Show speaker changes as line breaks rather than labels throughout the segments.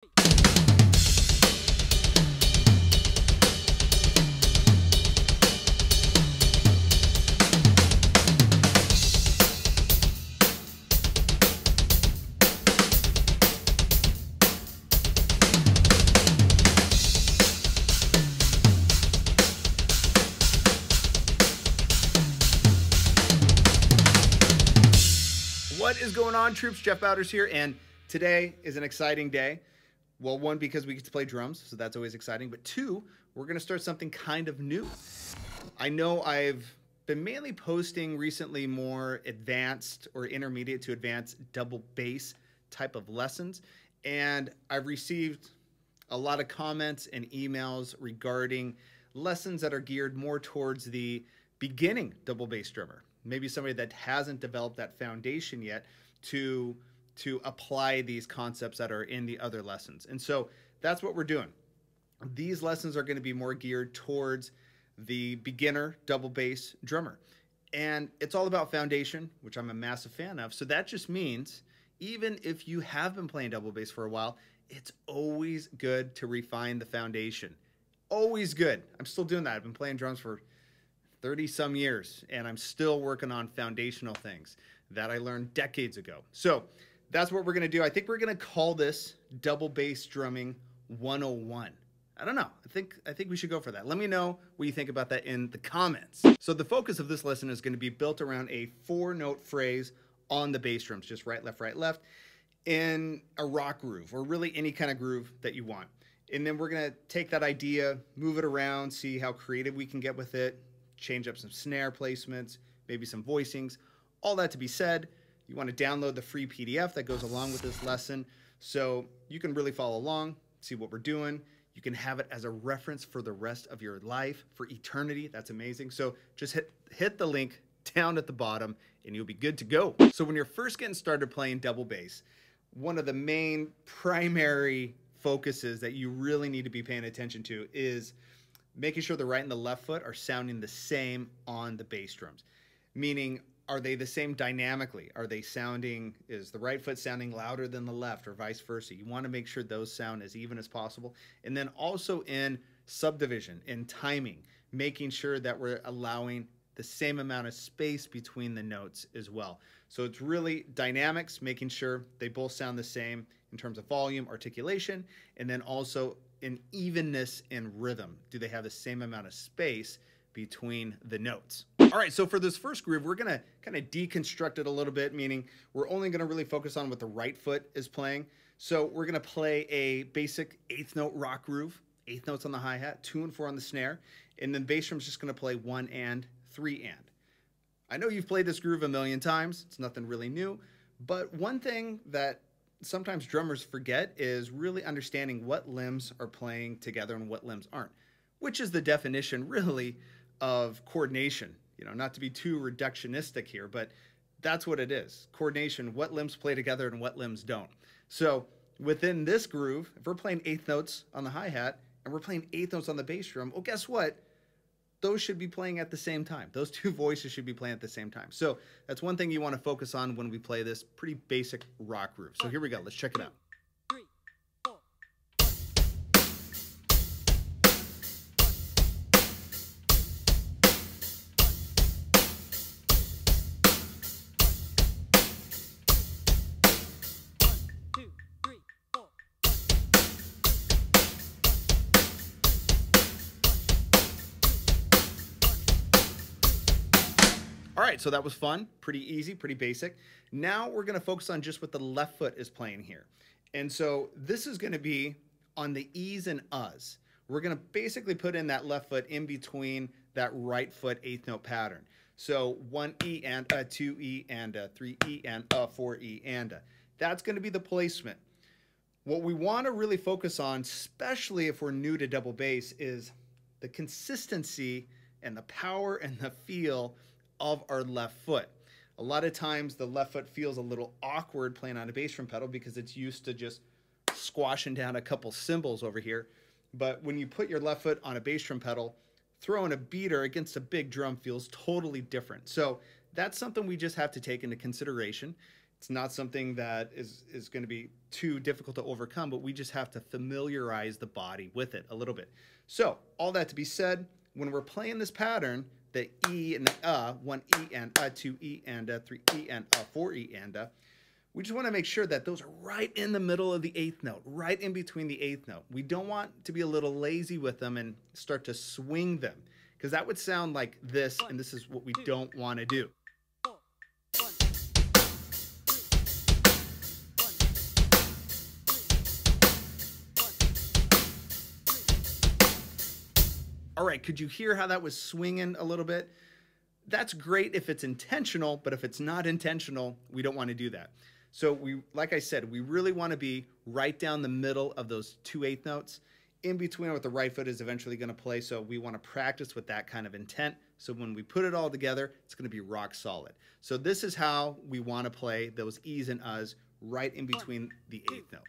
What is going on, troops? Jeff Bowders here, and today is an exciting day. Well, one, because we get to play drums, so that's always exciting, but two, we're going to start something kind of new. I know I've been mainly posting recently more advanced or intermediate to advanced double bass type of lessons, and I've received a lot of comments and emails regarding lessons that are geared more towards the beginning double bass drummer. Maybe somebody that hasn't developed that foundation yet to apply these concepts that are in the other lessons. And so that's what we're doing. These lessons are going to be more geared towards the beginner double bass drummer. And it's all about foundation, which I'm a massive fan of. So that just means even if you have been playing double bass for a while, it's always good to refine the foundation. Always good. I'm still doing that. I've been playing drums for 30 some years, and I'm still working on foundational things that I learned decades ago. So that's what we're going to do. I think we're going to call this Double Bass Drumming 101. I don't know. I think we should go for that. Let me know what you think about that in the comments. So the focus of this lesson is going to be built around a 4-note phrase on the bass drums, just right, left, in a rock groove, or really any kind of groove that you want. And then we're going to take that idea, move it around, see how creative we can get with it, change up some snare placements, maybe some voicings. All that to be said, you want to download the free PDF that goes along with this lesson so you can really follow along, see what we're doing. You can have it as a reference for the rest of your life, for eternity. That's amazing. So just hit the link down at the bottom and you'll be good to go. So when you're first getting started playing double bass, one of the main primary focuses that you really need to be paying attention to is making sure the right and the left foot are sounding the same on the bass drums. Meaning, are they the same dynamically? Are they sounding, is the right foot sounding louder than the left, or vice versa? You want to make sure those sound as even as possible. And then also in subdivision, in timing, making sure that we're allowing the same amount of space between the notes as well. So it's really dynamics, making sure they both sound the same in terms of volume, articulation, and then also in evenness and rhythm. Do they have the same amount of space between the notes? All right, so for this first groove, we're gonna kind of deconstruct it a little bit, meaning we're only gonna really focus on what the right foot is playing. So we're gonna play a basic 8th note rock groove, 8th notes on the hi-hat, 2 and 4 on the snare, and then bass drum's just gonna play 1 and 3 and. I know you've played this groove a million times, it's nothing really new, but one thing that sometimes drummers forget is really understanding what limbs are playing together and what limbs aren't, which is the definition really of coordination. You know, not to be too reductionistic here, but that's what it is. Coordination, what limbs play together and what limbs don't. So within this groove, if we're playing 8th notes on the hi-hat and we're playing 8th notes on the bass drum, well, guess what? Those should be playing at the same time. Those two voices should be playing at the same time. So that's one thing you want to focus on when we play this pretty basic rock groove. So here we go. Let's check it out. All right, so that was fun, pretty easy, pretty basic. Now we're gonna focus on just what the left foot is playing here. And so this is gonna be on the E's and U's. We're gonna basically put in that left foot in between that right foot 8th note pattern. So 1 E and a, 2 E and a, 3 E and a, 4 E and a. That's gonna be the placement. What we wanna really focus on, especially if we're new to double bass, is the consistency and the power and the feel of our left foot. A lot of times the left foot feels a little awkward playing on a bass drum pedal because it's used to just squashing down a couple cymbals over here. But when you put your left foot on a bass drum pedal, throwing a beater against a big drum feels totally different. So that's something we just have to take into consideration. It's not something that is going to be too difficult to overcome, but we just have to familiarize the body with it a little bit. So all that to be said, when we're playing this pattern, the E and the 1 E and 2 E and 3 E and 4 E and we just want to make sure that those are right in the middle of the eighth note, right in between the eighth note. We don't want to be a little lazy with them and start to swing them, because that would sound like this, and this is what we don't want to do. All right, could you hear how that was swinging a little bit? That's great if it's intentional, but if it's not intentional, we don't want to do that. So like I said, we really want to be right down the middle of those 2 eighth notes, in between what the right foot is eventually going to play. So we want to practice with that kind of intent. So when we put it all together, it's going to be rock solid. So this is how we want to play those E's and U's right in between the eighth note.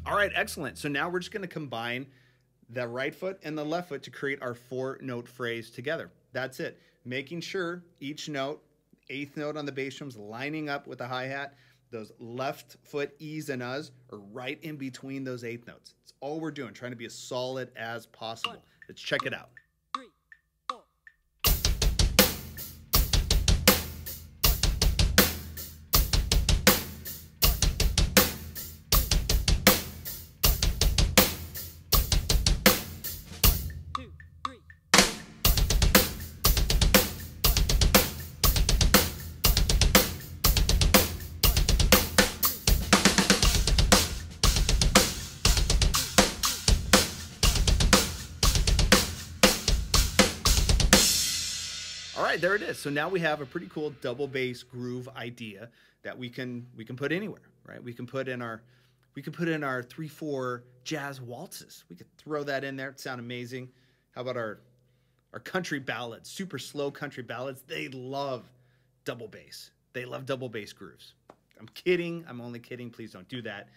All right, excellent. So now we're just going to combine the right foot and the left foot to create our 4-note phrase together. That's it. Making sure each note, eighth note on the bass drums, lining up with the hi-hat. Those left foot E's and U's are right in between those eighth notes. That's all we're doing, trying to be as solid as possible. Let's check it out. All right, there it is. So now we have a pretty cool double bass groove idea that we can put anywhere, right? We can put in our 3/4 jazz waltzes. We could throw that in there. It'd sound amazing. How about our country ballads, super slow country ballads? They love double bass. They love double bass grooves. I'm kidding. I'm only kidding. Please don't do that.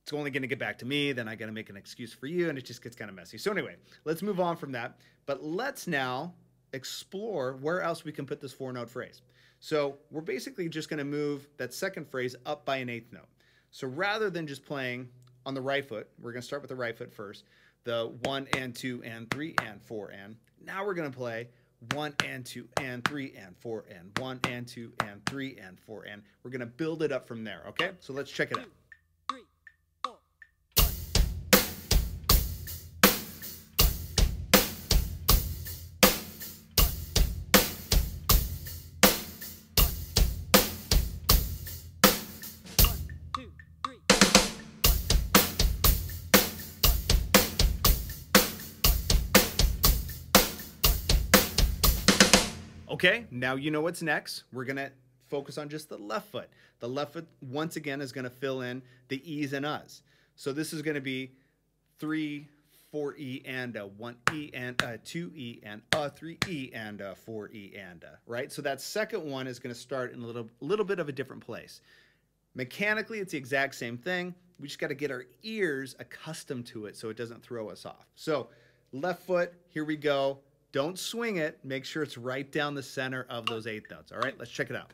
It's only going to get back to me. Then I got to make an excuse for you, and it just gets kind of messy. So anyway, let's move on from that. But let's now explore where else we can put this 4-note phrase. So we're basically just going to move that second phrase up by an eighth note. So rather than just playing on the right foot, we're going to start with the right foot first, the 1 and 2 and 3 and 4 and. Now we're going to play 1 and 2 and 3 and 4 and 1 and 2 and 3 and 4 and. We're going to build it up from there, okay? So let's check it out. Okay, now you know what's next. We're going to focus on just the left foot. The left foot, once again, is going to fill in the E's and U's. So this is going to be 3, 4 E and 1 E and 2 E and 3 E and 4 E and, right? So that second one is going to start in a little bit of a different place. Mechanically, it's the exact same thing. We just got to get our ears accustomed to it so it doesn't throw us off. So left foot, here we go. Don't swing it. Make sure it's right down the center of those eighth notes. All right, let's check it out.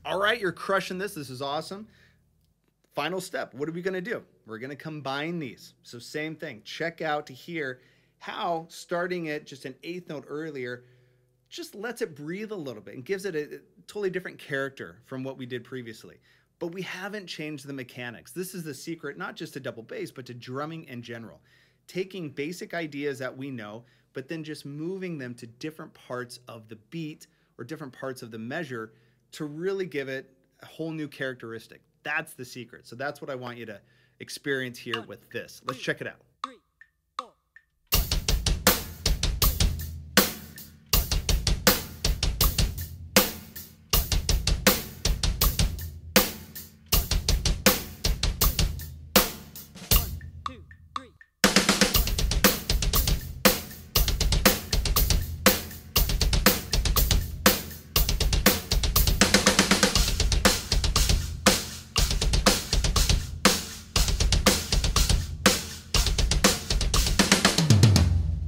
All right, you're crushing this. This is awesome. Final step, what are we going to do? We're going to combine these. So same thing. Check out to hear how starting it just an eighth note earlier just lets it breathe a little bit and gives it a totally different character from what we did previously. But we haven't changed the mechanics. This is the secret, not just to double bass, but to drumming in general. Taking basic ideas that we know, but then just moving them to different parts of the beat or different parts of the measure to really give it a whole new characteristic. That's the secret. So that's what I want you to experience here with this. Let's check it out.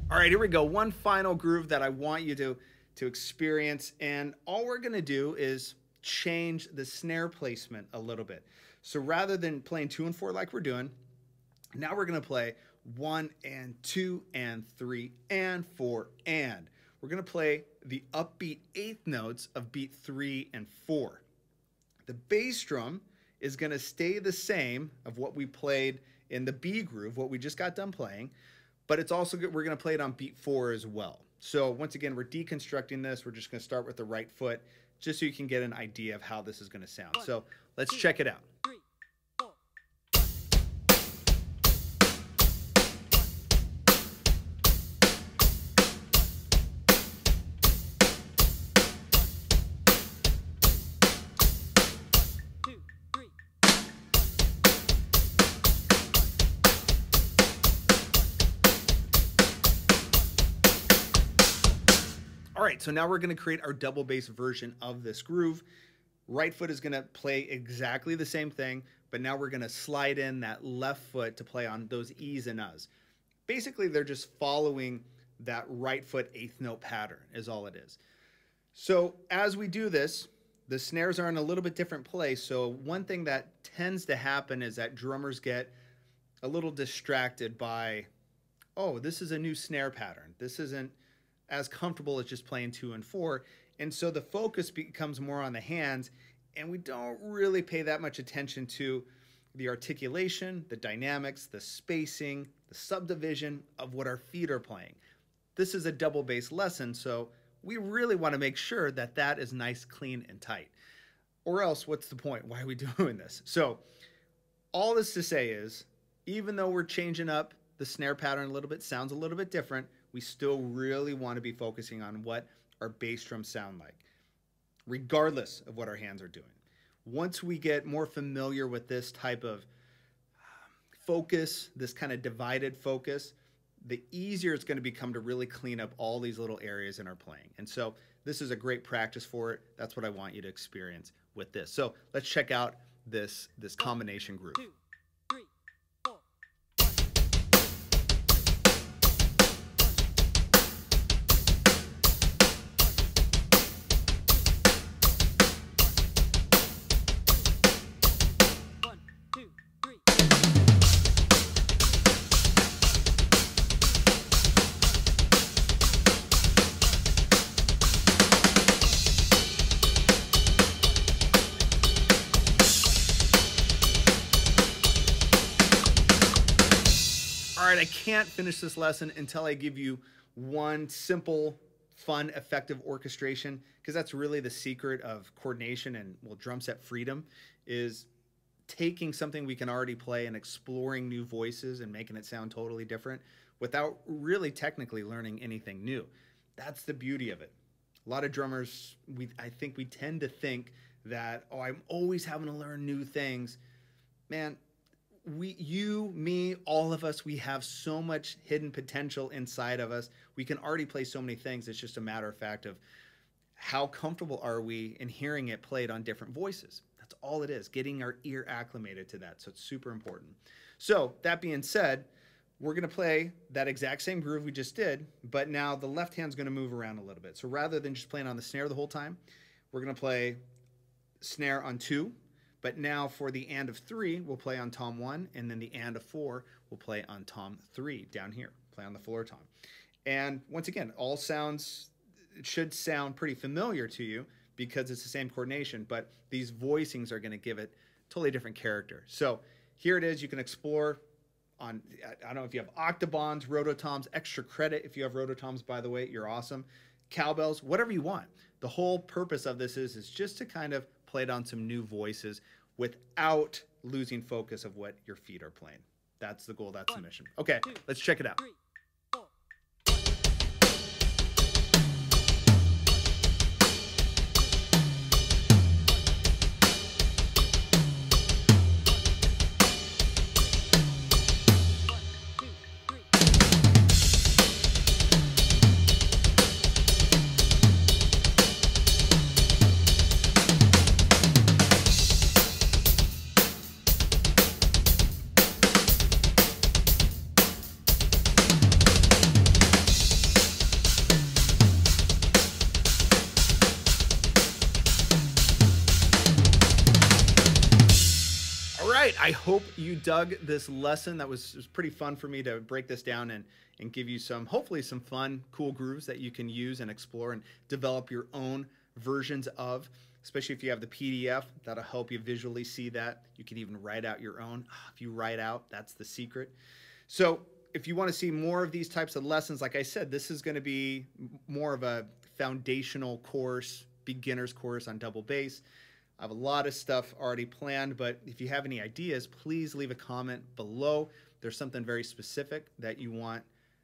All right, here we go. One final groove that I want you to experience, and all we're gonna do is change the snare placement a little bit. So rather than playing 2 and 4 like we're doing, now we're gonna play 1 and 2 and 3 and 4 and. We're gonna play the upbeat 8th notes of beat 3 and 4. The bass drum is gonna stay the same of what we played in the B groove, what we just got done playing, but it's also good, we're gonna play it on beat 4 as well. So once again, we're deconstructing this. We're just gonna start with the right foot, just so you can get an idea of how this is gonna sound. So let's check it out. All right, so now we're gonna create our double bass version of this groove. Right foot is gonna play exactly the same thing, but now we're gonna slide in that left foot to play on those E's and U's. Basically, they're just following that right foot 8th note pattern is all it is. So as we do this, the snares are in a little bit different place. So one thing that tends to happen is that drummers get a little distracted by, oh, this is a new snare pattern. This isn't as comfortable as just playing 2 and 4. And so the focus becomes more on the hands, and we don't really pay that much attention to the articulation, the dynamics, the spacing, the subdivision of what our feet are playing. This is a double bass lesson, so we really want to make sure that that is nice, clean, and tight. Or else, what's the point? Why are we doing this? So all this to say is, even though we're changing up the snare pattern a little bit, sounds a little bit different, we still really want to be focusing on what our bass drums sound like, regardless of what our hands are doing. Once we get more familiar with this type of focus, this kind of divided focus, the easier it's going to become to really clean up all these little areas in our playing. And so this is a great practice for it. That's what I want you to experience with this. So let's check out this combination groove. 2, 3, 4. All right, I can't finish this lesson until I give you one simple, fun, effective orchestration, because that's really the secret of coordination and, well, drum set freedom, is taking something we can already play and exploring new voices and making it sound totally different without really technically learning anything new. That's the beauty of it. A lot of drummers, I think we tend to think that, oh, I'm always having to learn new things. Man, you, me, all of us, we have so much hidden potential inside of us. We can already play so many things. It's just a matter of fact of how comfortable are we in hearing it played on different voices. That's all it is, getting our ear acclimated to that. So it's super important. So that being said, we're going to play that exact same groove we just did, but now the left hand's going to move around a little bit. So rather than just playing on the snare the whole time, we're going to play snare on 2. But now for the and of 3, we'll play on tom 1, and then the and of 4, we'll play on tom 3 down here, play on the floor tom. And once again, all sounds, it should sound pretty familiar to you because it's the same coordination, but these voicings are going to give it totally different character. So here it is. You can explore on, I don't know if you have octobons, rototoms, extra credit if you have rototoms, by the way, you're awesome. Cowbells, whatever you want. the whole purpose of this is just to kind of play it on some new voices without losing focus of what your feet are playing. That's the goal, that's the mission. Okay, let's check it out. I hope you dug this lesson. That was pretty fun for me to break this down and give you some, hopefully some fun, cool grooves that you can use and explore and develop your own versions of, especially if you have the PDF. That'll help you visually see that. You can even write out your own. If you write out, that's the secret. So if you want to see more of these types of lessons, like I said, this is going to be more of a foundational course, beginner's course on double bass. I have a lot of stuff already planned, but if you have any ideas, please leave a comment below. If there's something very specific that you want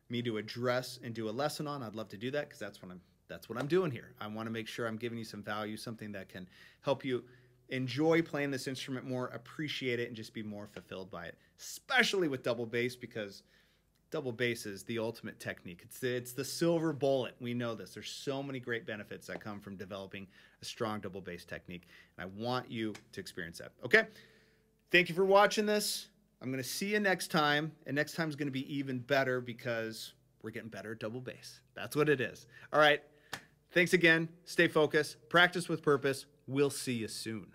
me to address and do a lesson on, I'd love to do that, because that's what I'm doing here. I want to make sure I'm giving you some value, something that can help you enjoy playing this instrument more, appreciate it, and just be more fulfilled by it, especially with double bass, because double bass is the ultimate technique. It's the silver bullet. We know this. There's so many great benefits that come from developing a strong double bass technique, and I want you to experience that. Okay? Thank you for watching this. I'm going to see you next time, and next time is going to be even better because we're getting better at double bass. That's what it is. All right. Thanks again. Stay focused. Practice with purpose. We'll see you soon.